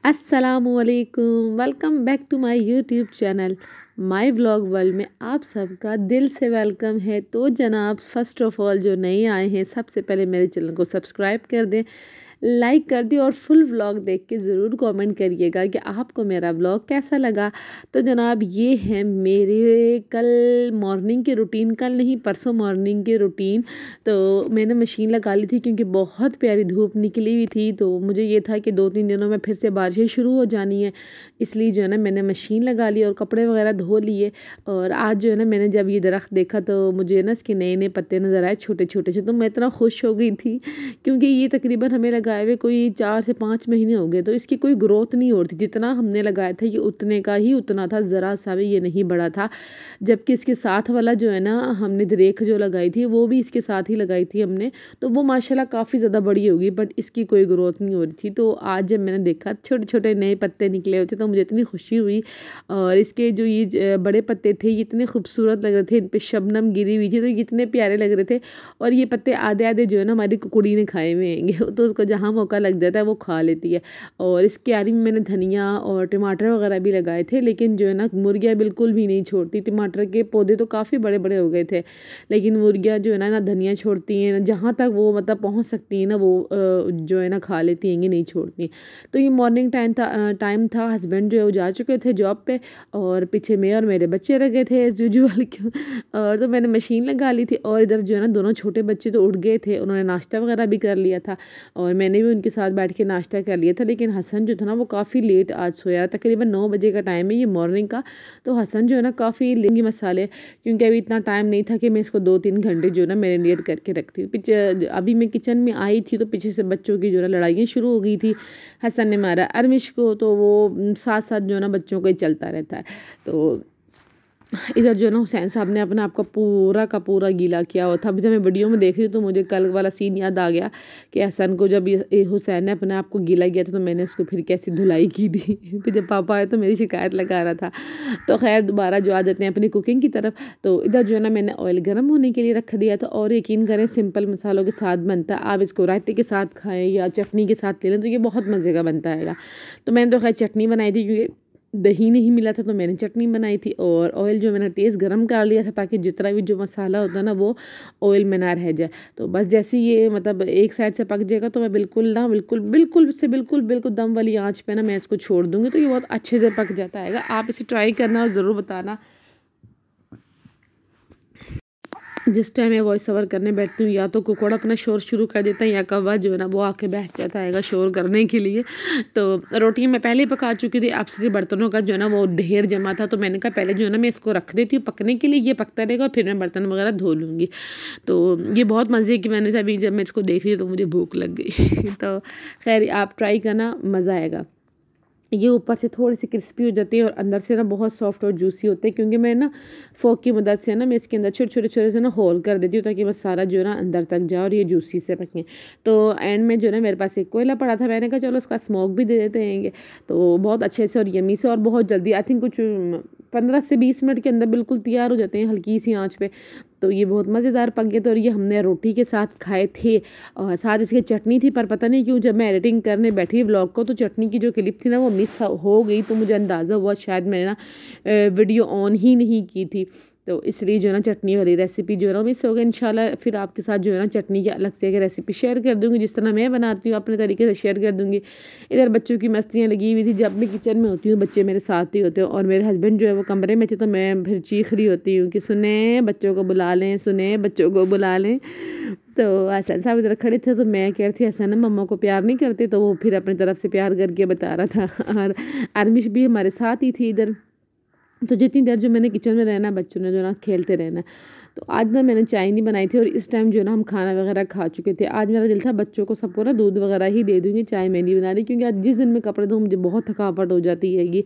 अस्सलामुअलैकुम, welcome back to my YouTube channel my vlog world में आप सबका दिल से वेलकम है। तो जनाब, फ़र्स्ट ऑफ़ ऑल जो नए आए हैं सबसे पहले मेरे चैनल को सब्सक्राइब कर दें, लाइक कर दिए और फुल व्लॉग देख के ज़रूर कमेंट करिएगा कि आपको मेरा व्लॉग कैसा लगा। तो जनाब, ये है मेरे कल मॉर्निंग की रूटीन, कल नहीं परसों मॉर्निंग की रूटीन। तो मैंने मशीन लगा ली थी क्योंकि बहुत प्यारी धूप निकली हुई थी। तो मुझे ये था कि 2-3 दिनों में फिर से बारिशें शुरू हो जानी है, इसलिए जो है ना मैंने मशीन लगा ली और कपड़े वगैरह धो लिए। और आज जो है ना मैंने जब ये दरख्त देखा तो मुझे ना इसके नए नए पत्ते नज़र आए, छोटे छोटे से। तो मैं इतना खुश हो गई थी क्योंकि ये तकरीबन हमें लगाए हुए कोई 4 से 5 महीने हो गए, तो इसकी कोई ग्रोथ नहीं हो रही थी। जितना हमने लगाया था ये उतने का ही उतना था, ज़रा सा भी ये नहीं बढ़ा था। जबकि इसके साथ वाला जो है ना हमने दरेख जो लगाई थी वो भी इसके साथ ही लगाई थी हमने, तो वो माशाल्लाह काफ़ी ज़्यादा बड़ी होगी, बट इसकी कोई ग्रोथ नहीं हो रही थी। तो आज जब मैंने देखा छोटे छोटे नए पत्ते निकले हुए थे तो मुझे इतनी खुशी हुई। और इसके जो ये बड़े पत्ते थे ये इतने खूबसूरत लग रहे थे, इन पर शबनम गिरी हुई थी तो ये इतने प्यारे लग रहे थे। और ये पत्ते आधे आधे जो है ना हमारी कुकड़ी ने खाए हुए हैं, तो उसको जहाँ मौका लग जाता है वो खा लेती है। और इस क्यारी में मैंने धनिया और टमाटर वगैरह भी लगाए थे, लेकिन जो है ना मुर्गियाँ बिल्कुल भी नहीं छोड़ती। टमाटर के पौधे तो काफ़ी बड़े बड़े हो गए थे, लेकिन मुर्गियाँ जो है ना धनिया छोड़ती हैं, जहाँ तक वो मतलब पहुँच सकती हैं ना वो जो है ना खा लेती हैं, नहीं छोड़ती। तो ये मॉर्निंग टाइम था, हस्बैंड जो है वो जा चुके थे जॉब पे और पीछे मैं और मेरे बच्चे रह गए थे एज़ यूजुअल। और तो मैंने मशीन लगा ली थी और इधर जो है ना दोनों छोटे बच्चे तो उठ गए थे, उन्होंने नाश्ता वगैरह भी कर लिया था और मैंने भी उनके साथ बैठ के नाश्ता कर लिया था। लेकिन हसन जो था ना वो काफ़ी लेट आज सोया, तकरीबन 9 बजे का टाइम है ये मॉर्निंग का। तो हसन जो है ना काफ़ी लेंगी मसाले, क्योंकि अभी इतना टाइम नहीं था कि मैं इसको 2-3 घंटे जो है ना मैरिनेट करके रखती हूँ। पीछे अभी मैं किचन में आई थी तो पीछे से बच्चों की जो है लड़ाइयाँ शुरू हो गई थी। हसन ने मारा अरमिश को, तो वो साथ साथ जो है ना बच्चों का ही चलता रहता है। तो इधर जो है ना हुसैन साहब ने अपना आपका पूरा का पूरा गीला किया हुआ था। अभी जब मैं वीडियो में देख रही हूँ तो मुझे कल वाला सीन याद आ गया कि हसन को जब ये हुसैन ने अपने आप को गीला किया था तो मैंने उसको फिर कैसी धुलाई की थी। फिर जब पापा आए तो मेरी शिकायत लगा रहा था। तो खैर दोबारा जो आ जाते हैं अपनी कुकिंग की तरफ। तो इधर जो है ना मैंने ऑयल गर्म होने के लिए रख दिया था और यकीन करें सिंपल मसालों के साथ बनता है। आप इसको रायते के साथ खाएँ या चटनी के साथ ले लें तो ये बहुत मज़े का बनता है। तो मैंने तो खैर चटनी बनाई थी क्योंकि दही नहीं मिला था, तो मैंने चटनी बनाई थी। और ऑयल जो मैंने तेज़ गरम कर लिया था ताकि जितना भी जो मसाला होता है ना वो ऑयल में ना रह जाए। तो बस जैसे ये मतलब एक साइड से पक जाएगा तो मैं बिल्कुल ना बिल्कुल बिल्कुल से बिल्कुल बिल्कुल दम वाली आंच पे ना मैं इसको छोड़ दूँगी, तो ये बहुत अच्छे से पक जाता है। आप इसे ट्राई करना और ज़रूर बताना। जिस टाइम मैं वॉइस ओवर करने बैठती हूँ या तो कुकड़ अपना शोर शुरू कर देता है या कौवा जो है ना वो आके बैठ जाता है शोर करने के लिए। तो रोटी मैं पहले पका चुकी थी, अब सिर्फ बर्तनों का जो है ना वो ढेर जमा था, तो मैंने कहा पहले जो है ना मैं इसको रख देती हूँ पकने के लिए, ये पकता रहेगा और फिर मैं बर्तन वगैरह धो लूँगी। तो ये बहुत मज़े की मैंने अभी जब मैं इसको देख रही तो मुझे भूख लग गई। तो खैर आप ट्राई करना, मज़ा आएगा। ये ऊपर से थोड़ी सी क्रिस्पी हो जाती है और अंदर से ना बहुत सॉफ्ट और जूसी होते हैं, क्योंकि मैं ना फोक की मदद से ना मैं इसके अंदर छोटे छोटे छोटे से ना होल कर देती हूँ ताकि बस सारा जो है ना अंदर तक जाए और ये जूसी से पकें। तो एंड में जो है ना मेरे पास एक कोयला पड़ा था, मैंने कहा चलो उसका स्मोक भी दे देते हैं। तो बहुत अच्छे से और यमी से और बहुत जल्दी, आई थिंक कुछ 15 से 20 मिनट के अंदर बिल्कुल तैयार हो जाते हैं हल्की सी आँच पे। तो ये बहुत मज़ेदार पक गए थे और ये हमने रोटी के साथ खाए थे और साथ इसके चटनी थी। पर पता नहीं क्यों जब मैं एडिटिंग करने बैठी व्लॉग को तो चटनी की जो क्लिप थी ना वो मिस हो गई, तो मुझे अंदाज़ा हुआ शायद मैंने ना वीडियो ऑन ही नहीं की थी, तो इसलिए जो है ना चटनी वाली रेसिपी जो है ना मिस हो गई। इंशाल्लाह फिर आपके साथ जो है ना चटनी की अलग से एक रेसिपी शेयर कर दूँगी, जिस तरह मैं बनाती हूँ अपने तरीके से शेयर कर दूँगी। इधर बच्चों की मस्तियाँ लगी हुई थी, जब मैं किचन में होती हूँ बच्चे मेरे साथ ही होते हैं और मेरे हस्बैंड जो है वो कमरे में थे, तो मैं फिर चीख रही होती हूँ कि सुने बच्चों को बुला लें, सुने बच्चों को बुला लें। तो हसन साहब इधर खड़े थे तो मैं कह रही थी हसन मम्मा को प्यार नहीं करते, तो वो फिर अपनी तरफ से प्यार करके बता रहा था। और आरमिश भी हमारे साथ ही थी इधर। तो जितनी देर जो मैंने किचन में रहना बच्चों ने जो ना खेलते रहना। तो आज ना मैंने चाय नहीं बनाई थी और इस टाइम जो ना हम खाना वगैरह खा चुके थे। आज मेरा दिल था बच्चों को सबको ना दूध वगैरह ही दे दूँगी, चाय मैं नहीं बना रही, क्योंकि आज जिस दिन मैं कपड़े धोऊँ मुझे बहुत थकावट हो जाती हैगी।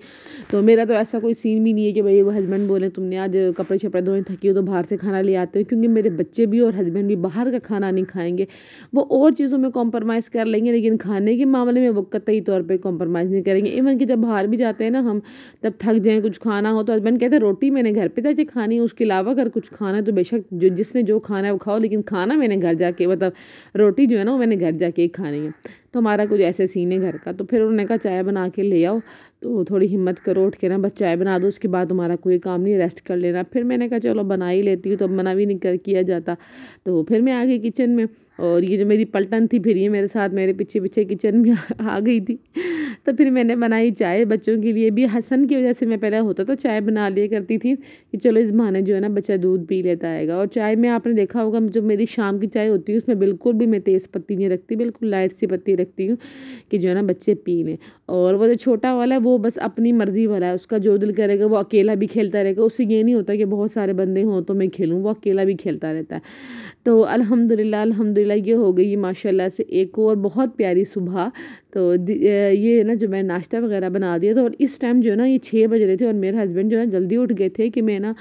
तो मेरा तो ऐसा कोई सीन भी नहीं है कि भाई वो हस्बैंड बोले तुमने आज कपड़े शपड़े धोए थकी हो तो बाहर से खाना ले आते हो, क्योंकि मेरे बच्चे भी और हस्बैंड भी बाहर का खाना नहीं खाएंगे। वो और चीज़ों में कॉम्प्रोमाइज़ कर लेंगे लेकिन खाने के मामले में वो कतई तौर पर कॉम्प्रोमाइज़ नहीं करेंगे। इवन कि जब बाहर भी जाते हैं ना हम, तब थक जाएँ कुछ खाना हो तो हस्बैंड कहते हैं रोटी मैंने घर पे जाके खानी है, उसके अलावा अगर कुछ खाना है तो बेशक जो जिसने जो खाना है वो खाओ, लेकिन खाना मैंने घर जाके, मतलब रोटी जो है ना वो मैंने घर जाके ही खानी है। तो हमारा कुछ ऐसे सीन है घर का। तो फिर उन्होंने कहा चाय बना के ले आओ, तो थोड़ी हिम्मत करो उठ के ना, बस चाय बना दो, उसके बाद तुम्हारा कोई काम नहीं, रेस्ट कर लेना। फिर मैंने कहा चलो बना ही लेती हूँ, तो मना भी नहीं किया जाता। तो फिर मैं आ गई किचन में, और ये जो मेरी पलटन थी फिर ये मेरे साथ मेरे पीछे पीछे किचन में आ गई थी। तो फिर मैंने बनाई चाय बच्चों के लिए भी। हसन की वजह से मैं पहले होता तो चाय बना लिया करती थी कि चलो इस बहाने जो है ना बच्चा दूध पी लेता आएगा। और चाय में आपने देखा होगा जो मेरी शाम की चाय होती है उसमें बिल्कुल भी मैं तेज़ पत्ती नहीं रखती, बिल्कुल लाइट सी पत्ती रखती हूँ कि जो है ना बच्चे पी लें। और वो जो छोटा वाला है वो बस अपनी मर्ज़ी वाला है, उसका जो दिल करेगा वो अकेला भी खेलता रहेगा, उससे ये नहीं होता कि बहुत सारे बंदे हों तो मैं खेलूँ, वो अकेला भी खेलता रहता है। तो अल्हम्दुलिल्लाह अल्हम्दुलिल्लाह ये हो गई माशाल्लाह से एक और बहुत प्यारी सुबह। तो ये ना जो मैं नाश्ता वगैरह बना दिया था, और इस टाइम जो है ना ये 6 बज रहे थे, और मेरे हस्बैंड जो है जल्दी उठ गए थे कि मैं ना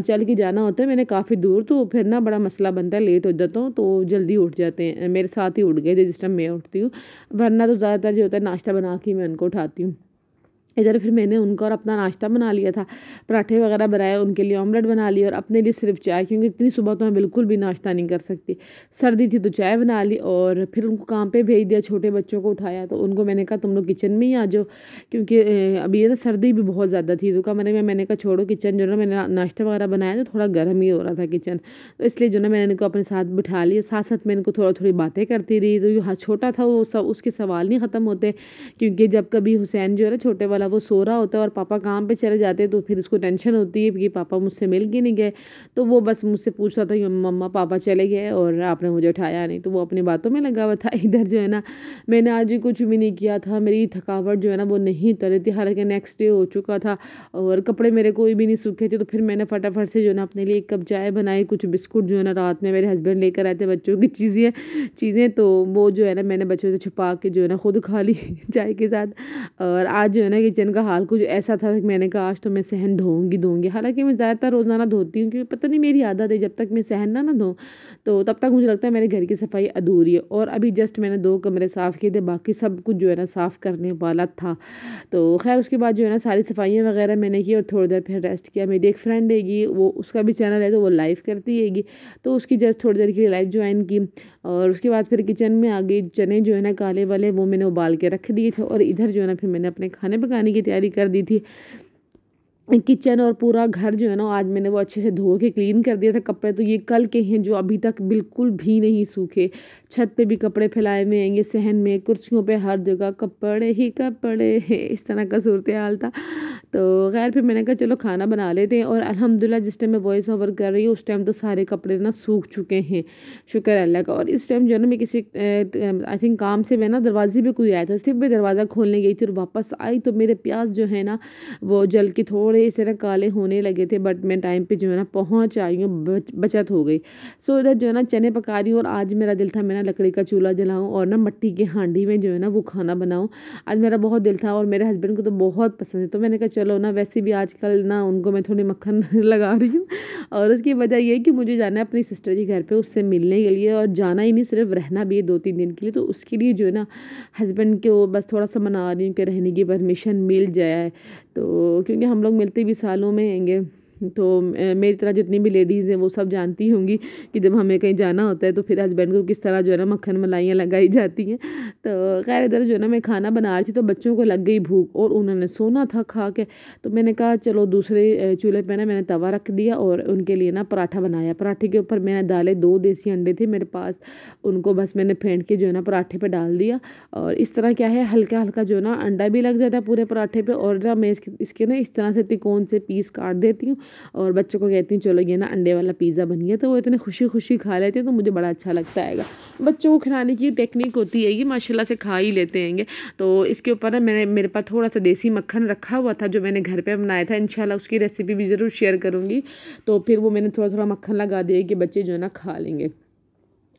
चल के जाना होता है, मैंने काफ़ी दूर, तो फिर ना बड़ा मसला बनता है, लेट हो जाता हूँ तो जल्दी उठ जाते हैं। मेरे साथ ही उठ गए थे जिस टाइम मैं उठती हूँ, वरना तो ज़्यादातर जो होता है नाश्ता बना के मैं उनको उठाती हूँ। इधर फिर मैंने उनका और अपना नाश्ता बना लिया था, पराठे वगैरह बनाए, उनके लिए ऑमलेट बना लिया और अपने लिए सिर्फ चाय, क्योंकि इतनी सुबह तो मैं बिल्कुल भी नाश्ता नहीं कर सकती। सर्दी थी तो चाय बना ली, और फिर उनको काम पे भेज दिया, छोटे बच्चों को उठाया तो उनको मैंने कहा तुम लोग किचन में ही आ जाओ, क्योंकि अभी ये ना सर्दी भी बहुत ज़्यादा थी। तो कहा मैंने कहा छोड़ो किचन, जो ना मैंने नाश्ता वगैरह बनाया तो थोड़ा गर्म ही हो रहा था किचन, तो इसलिए जो ना मैंने इनको अपने साथ बिठा लिया, साथ साथ मैं इनको थोड़ा थोड़ी बातें करती रही। तो जो छोटा था वो सब उसके सवाल नहीं ख़त्म होते, क्योंकि जब कभी हुसैन जो है ना छोटे वाला वो सो रहा होता है और पापा काम पे चले जाते हैं, तो फिर इसको टेंशन होती है कि पापा मुझसे मिल के नहीं गए। तो वो बस मुझसे पूछता था कि मम्मा पापा चले गए और आपने मुझे उठाया नहीं, तो वो अपनी बातों में लगा हुआ था। इधर जो है ना मैंने आज भी कुछ भी नहीं किया था, मेरी थकावट जो है ना वो नहीं उतर रही थी, हालांकि नेक्स्ट डे हो चुका था और कपड़े मेरे कोई भी नहीं सूखे थे। तो फिर मैंने फटाफट से जो है ना अपने लिए 1 कप चाय बनाई, कुछ बिस्कुट जो है ना रात में मेरे हस्बैंड लेकर आए थे बच्चों की चीज़ें, तो वो जो है ना मैंने बच्चों से छुपा के जो है ना खुद खा ली चाय के साथ। और आज जो है ना किचन का हाल कुछ ऐसा था कि मैंने कहा आज तो मैं सहन धोऊंगी। हालांकि मैं ज़्यादातर रोज़ाना धोती हूँ, क्योंकि पता नहीं मेरी आदत है, जब तक मैं सहन ना धोऊँ तो तब तक मुझे लगता है मेरे घर की सफाई अधूरी है। और अभी जस्ट मैंने 2 कमरे साफ़ किए थे, बाकी सब कुछ जो है ना साफ़ करने वाला था। तो खैर उसके बाद जो है ना सारी सफाइयाँ वगैरह मैंने की और थोड़ी देर फिर रेस्ट किया। मेरी एक फ्रेंड हैगी, वो उसका भी चैनल है तो वो लाइव करती हैगी, तो उसकी जस्ट थोड़ी देर के लिए लाइव ज्वाइन की। और उसके बाद फिर किचन में आ गई। चने जो है ना काले वाले वो मैंने उबाल के रख दिए थे, और इधर जो है ना फिर मैंने अपने खाने पकाने की तैयारी कर दी थी। किचन और पूरा घर जो है ना आज मैंने वो अच्छे से धो के क्लीन कर दिया था। कपड़े तो ये कल के हैं जो अभी तक बिल्कुल भी नहीं सूखे, छत पे भी कपड़े फैलाए हुए हैं, ये सहन में, कुर्सियों पे, हर जगह कपड़े ही कपड़े हैं, इस तरह का सूरत हाल था। तो खैर फिर मैंने कहा चलो खाना बना लेते हैं। और अल्हम्दुलिल्लाह जिस टाइम मैं वॉइस ओवर कर रही हूँ उस टाइम तो सारे कपड़े ना सूख चुके हैं, शुक्र अल्लाह का। और इस टाइम जो है ना मैं किसी आई थिंक काम से मैं ना दरवाजे पे कोई आया था, सिर्फ मैं दरवाज़ा खोलने गई थी और वापस आई तो मेरे प्याज जो है ना वो जल के थोड़े से ना काले होने लगे थे, बट मैं टाइम पे जो है ना पहुँच आई हूँ, बचत हो गई। सो इधर जो है ना चने पका रही हूँ, और आज मेरा दिल था मैं ना लकड़ी का चूल्हा जलाऊँ और ना मिट्टी के हांडी में जो है ना वो खाना बनाऊँ। आज मेरा बहुत दिल था और मेरे हस्बैंड को तो बहुत पसंद है, तो मैंने कहा चलो ना, वैसे भी आजकल ना उनको मैं थोड़ी मक्खन लगा रही हूँ। और उसकी वजह ये है कि मुझे जाना है अपनी सिस्टर के घर पे उससे मिलने के लिए, और जाना ही नहीं सिर्फ रहना भी है 2-3 दिन के लिए। तो उसके लिए जो है ना हस्बैंड को बस थोड़ा सा मना रही हूँ कि रहने की परमिशन मिल जाए, तो क्योंकि हम लोग मिलते भी सालों में हैंगे। तो मेरी तरह जितनी भी लेडीज़ हैं वो सब जानती होंगी कि जब हमें कहीं जाना होता है तो फिर हस्बैंड को किस तरह जो है ना मक्खन मलाइयाँ लगाई जाती हैं। तो खैर इधर जो है ना मैं खाना बना रही थी तो बच्चों को लग गई भूख और उन्होंने सोना था खा के, तो मैंने कहा चलो दूसरे चूल्हे पे ना मैंने तवा रख दिया और उनके लिए ना पराठा बनाया। पराठे के ऊपर मैंने डाले 2 देसी अंडे थे मेरे पास, उनको बस मैंने फेंट के जो है ना पराठे पे डाल दिया। और इस तरह क्या है हल्का हल्का जो है ना अंडा भी लग जाता है पूरे पराठे पे, और ना मैं इसके ना इस तरह से त्रिकोण से पीस काट देती हूँ और बच्चों को कहती हूँ चलो ये ना अंडे वाला पिज़्ज़ा बन गया, तो वो इतने खुशी खुशी खा लेते हैं, तो मुझे बड़ा अच्छा लगता है। बच्चों को खिलाने की टेक्निक होती है, ये माशाल्लाह से खा ही लेते हैं। तो इसके ऊपर ना मेरे पास थोड़ा सा देसी मक्खन रखा हुआ था जो मैंने घर पे बनाया था, इंशाल्लाह उसकी रेसिपी भी ज़रूर शेयर करूँगी। तो फिर वो मैंने थोड़ा थोड़ा मक्खन लगा दिया कि बच्चे जो है ना खा लेंगे।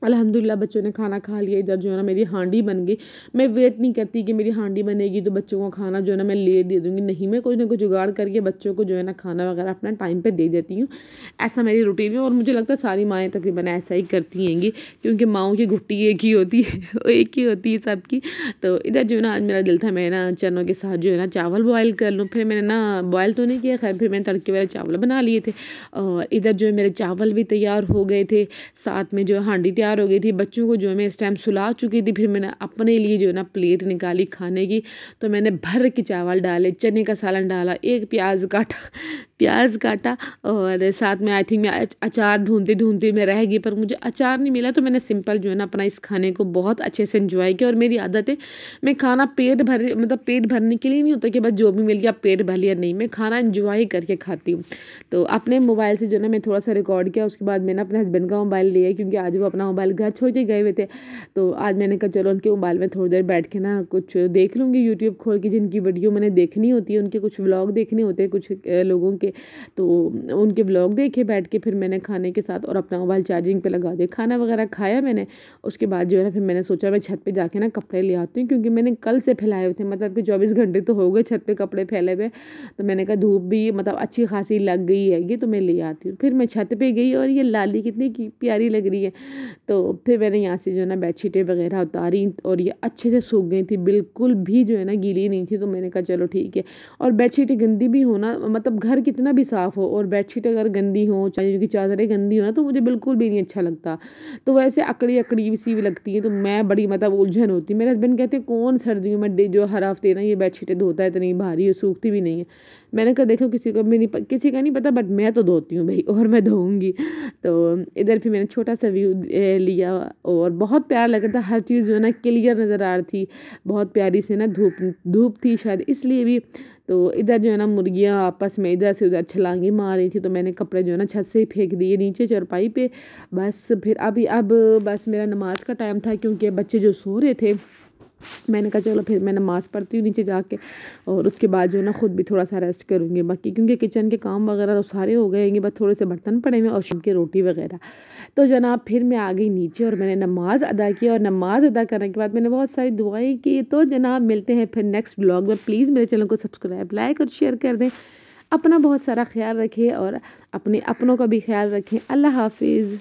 अल्हम्दुलिल्लाह बच्चों ने खाना खा लिया। इधर जो है ना मेरी हांडी बन गई। मैं वेट नहीं करती कि मेरी हांडी बनेगी तो बच्चों को खाना जो है ना मैं लेट दे दूँगी, नहीं, मैं कुछ ना कुछ जुगाड़ करके बच्चों को जो है ना खाना वगैरह अपना टाइम पे दे देती हूँ। ऐसा मेरी रूटीन है और मुझे लगता है सारी माएँ तकरीबन ऐसा ही करती हैंगी, क्योंकि माँओं की घुट्टी एक ही होती है वो एक ही होती है सबकी। तो इधर जो है ना आज मेरा दिल था मैं ना चनों के साथ जो है ना चावल बॉयल कर लूँ। फिर मैंने ना बॉयल तो नहीं किया, खैर फिर मैंने तड़के वाले चावल बना लिए थे और इधर जो है मेरे चावल भी तैयार हो गए थे, साथ में जो है हांडी तैयार हो गई थी। बच्चों को जो है मैं इस टाइम सुला चुकी थी। फिर मैंने अपने लिए जो है ना प्लेट निकाली खाने की, तो मैंने भर के चावल डाले, चने का सालन डाला, एक प्याज काटा और साथ में आई थिंक मैं अचार ढूंढते ढूंढते मैं रह गई, पर मुझे अचार नहीं मिला। तो मैंने सिंपल जो है ना अपना इस खाने को बहुत अच्छे से एंजॉय किया। और मेरी आदत है, मैं खाना पेट भरने के लिए नहीं होता कि बस जो भी मिल गया पेट भर लिया, नहीं, मैं खाना एंजॉय करके खाती हूँ। तो अपने मोबाइल से जो है ना मैं थोड़ा सा रिकॉर्ड किया, उसके बाद मैंने अपने हस्बैंड का मोबाइल लिया क्योंकि आज वो अपना मोबाइल घर छोड़ के गए हुए थे। तो आज मैंने कहा चलो उनके मोबाइल में थोड़ी देर बैठ के ना कुछ देख लूँगी, यूट्यूब खोल के जिनकी वीडियो मैंने देखनी होती है, उनके कुछ व्लॉग देखने होते हैं कुछ लोगों के, तो उनके व्लॉग देखे बैठ के। फिर मैंने खाने के साथ और अपना मोबाइल चार्जिंग पे लगा दिया, खाना वगैरह खाया मैंने। उसके बाद जो है ना फिर मैंने सोचा मैं छत पे जाके ना कपड़े ले आती हूँ, क्योंकि मैंने कल से फैलाए हुए थे, मतलब कि 24 घंटे तो हो गए छत पे कपड़े फैले हुए। तो मैंने कहा धूप भी मतलब अच्छी खासी लग गई है ये, तो मैं ले आती हूँ। फिर मैं छत पे गई और ये लाली कितनी प्यारी लग रही है। तो फिर मैंने यहाँ से जो है ना बेडशीटें वगैरह उतारी और ये अच्छे से सूख गई थी, बिल्कुल भी जो है ना गीली नहीं थी। तो मैंने कहा चलो ठीक है। और बेडशीटें गंदी भी हो ना, मतलब घर कितना भी साफ़ हो और बेडशीट अगर गंदी हो, चाहे की चादरें गंदी हो ना, तो मुझे बिल्कुल भी नहीं अच्छा लगता। तो वैसे अकड़ी अकड़ी सी भी लगती है, तो मैं बड़ी मतलब उलझन होती है। मेरे हस्बैंड कहते हैं कौन सर्दियों में जो हर हफ्ते ना ये बेडशीटें धोता है, इतनी भारी है, सूखती भी नहीं है। मैंने कहा देखो किसी का नहीं पता, बट मैं तो धोती हूँ भाई, और मैं धोऊंगी। तो इधर फिर मैंने छोटा सा व्यू लिया और बहुत प्यारा लग रहा था, हर चीज़ जो है ना क्लियर नज़र आ रही थी, बहुत प्यारी से ना धूप धूप थी शायद इसलिए भी। तो इधर जो है ना मुर्गियाँ आपस में इधर से उधर छलांगी मार रही थी, तो मैंने कपड़े जो है ना छत से ही फेंक दिए नीचे चारपाई पे। बस फिर अब बस मेरा नमाज का टाइम था, क्योंकि बच्चे जो सो रहे थे, मैंने कहा चलो फिर मैं नमाज़ पढ़ती हूँ नीचे जाके, और उसके बाद जो है ना ख़ुद भी थोड़ा सा रेस्ट करूँगी। बाकी क्योंकि किचन के काम वगैरह तो सारे हो गए हैं, बस थोड़े से बर्तन पड़े हुए और शाम की रोटी वगैरह। तो जनाब फिर मैं आ गई नीचे और मैंने नमाज़ अदा की, और नमाज़ अदा करने के बाद मैंने बहुत सारी दुआएं की। तो जनाब मिलते हैं फिर नेक्स्ट ब्लॉग में। प्लीज़ मेरे चैनल को सब्सक्राइब, लाइक और शेयर कर दें। अपना बहुत सारा ख्याल रखें और अपने अपनों का भी ख्याल रखें। अल्लाह हाफिज़।